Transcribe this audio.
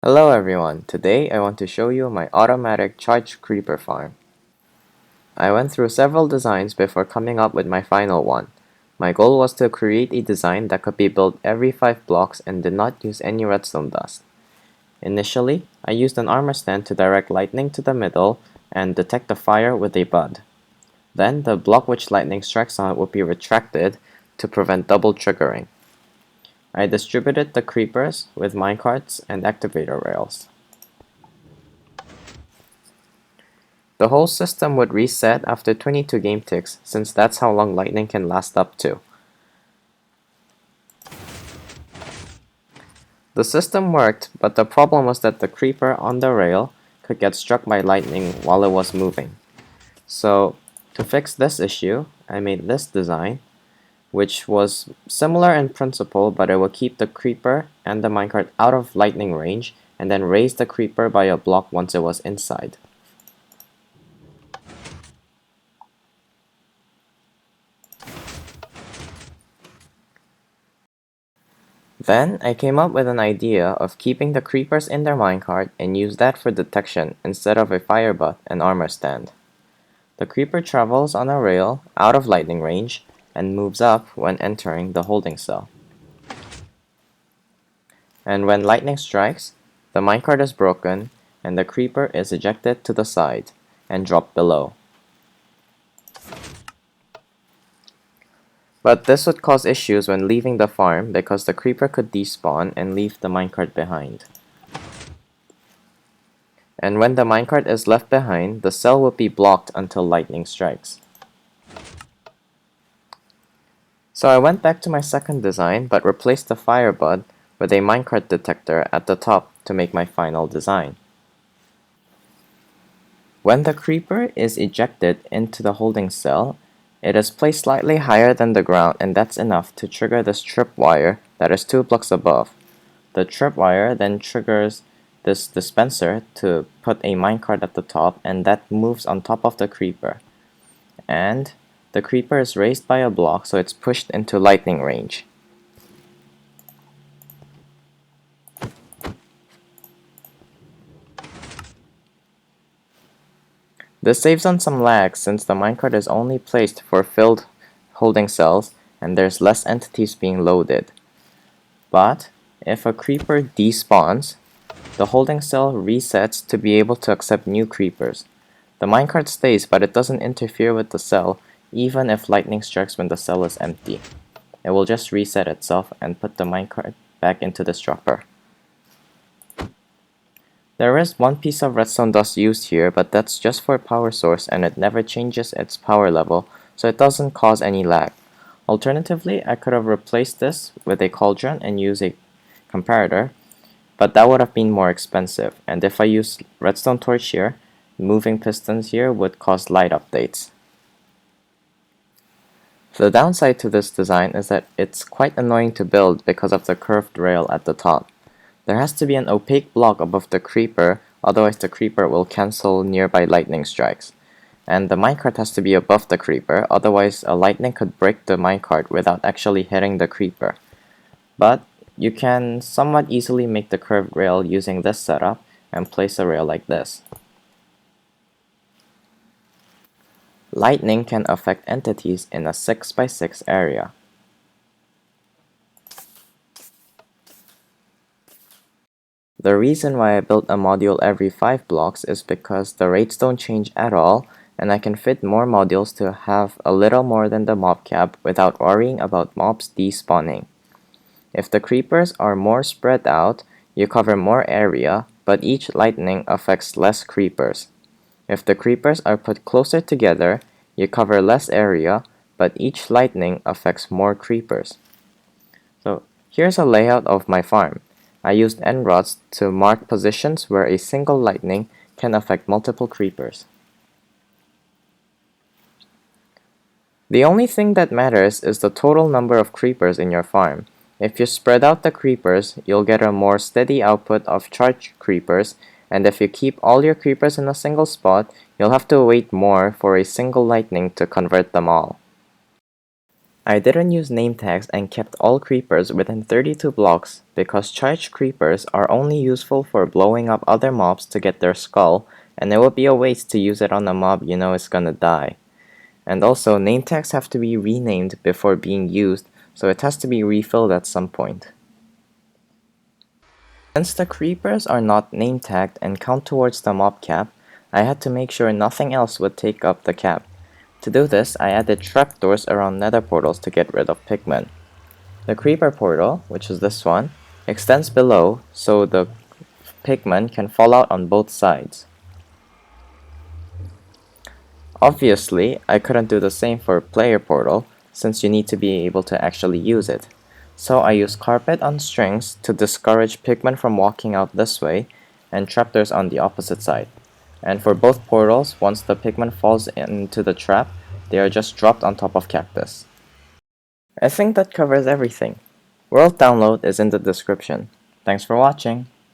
Hello everyone, today I want to show you my automatic charge creeper farm. I went through several designs before coming up with my final one. My goal was to create a design that could be built every 5 blocks and did not use any redstone dust. Initially, I used an armor stand to direct lightning to the middle and detect the fire with a bud. Then the block which lightning strikes on would be retracted to prevent double triggering. I distributed the creepers with minecarts and activator rails. The whole system would reset after 22 game ticks, since that's how long lightning can last up to. The system worked, but the problem was that the creeper on the rail could get struck by lightning while it was moving. So, to fix this issue, I made this design, which was similar in principle, but it would keep the creeper and the minecart out of lightning range, and then raise the creeper by a block once it was inside. Then, I came up with an idea of keeping the creepers in their minecart and use that for detection instead of a fire butt and armor stand. The creeper travels on a rail out of lightning range and moves up when entering the holding cell. And when lightning strikes, the minecart is broken and the creeper is ejected to the side and dropped below. But this would cause issues when leaving the farm because the creeper could despawn and leave the minecart behind. And when the minecart is left behind, the cell will be blocked until lightning strikes. So I went back to my second design but replaced the fire bud with a minecart detector at the top to make my final design. When the creeper is ejected into the holding cell, it is placed slightly higher than the ground, and that's enough to trigger this tripwire that is 2 blocks above. The tripwire then triggers this dispenser to put a minecart at the top, and that moves on top of the creeper. And the creeper is raised by a block, so it's pushed into lightning range. This saves on some lag since the minecart is only placed for filled holding cells and there's less entities being loaded. But if a creeper despawns, the holding cell resets to be able to accept new creepers. The minecart stays, but it doesn't interfere with the cell even if lightning strikes when the cell is empty. It will just reset itself and put the minecart back into this dropper. There is one piece of redstone dust used here, but that's just for power source and it never changes its power level, so it doesn't cause any lag. Alternatively, I could have replaced this with a cauldron and use a comparator, but that would have been more expensive, and if I use redstone torch here, moving pistons here would cause light updates. The downside to this design is that it's quite annoying to build because of the curved rail at the top. There has to be an opaque block above the creeper, otherwise the creeper will cancel nearby lightning strikes. And the minecart has to be above the creeper, otherwise a lightning could break the minecart without actually hitting the creeper. But you can somewhat easily make the curved rail using this setup and place a rail like this. Lightning can affect entities in a 6x6 area. The reason why I built a module every 5 blocks is because the rates don't change at all and I can fit more modules to have a little more than the mob cap without worrying about mobs despawning. If the creepers are more spread out, you cover more area, but each lightning affects less creepers. If the creepers are put closer together, you cover less area, but each lightning affects more creepers. So here's a layout of my farm. I used end rods to mark positions where a single lightning can affect multiple creepers. The only thing that matters is the total number of creepers in your farm. If you spread out the creepers, you'll get a more steady output of charged creepers, and if you keep all your creepers in a single spot, you'll have to wait more for a single lightning to convert them all. I didn't use name tags and kept all creepers within 32 blocks because charged creepers are only useful for blowing up other mobs to get their skull, and it would be a waste to use it on a mob you know is gonna die. And also, name tags have to be renamed before being used, so it has to be refilled at some point. Since the creepers are not name tagged and count towards the mob cap, I had to make sure nothing else would take up the cap. To do this, I added trapdoors around nether portals to get rid of pigmen. The creeper portal, which is this one, extends below so the pigmen can fall out on both sides. Obviously, I couldn't do the same for player portal since you need to be able to actually use it. So I use carpet on strings to discourage pigmen from walking out this way and trapdoors on the opposite side. And for both portals, once the pigman falls into the trap, they are just dropped on top of cactus. I think that covers everything. World download is in the description. Thanks for watching.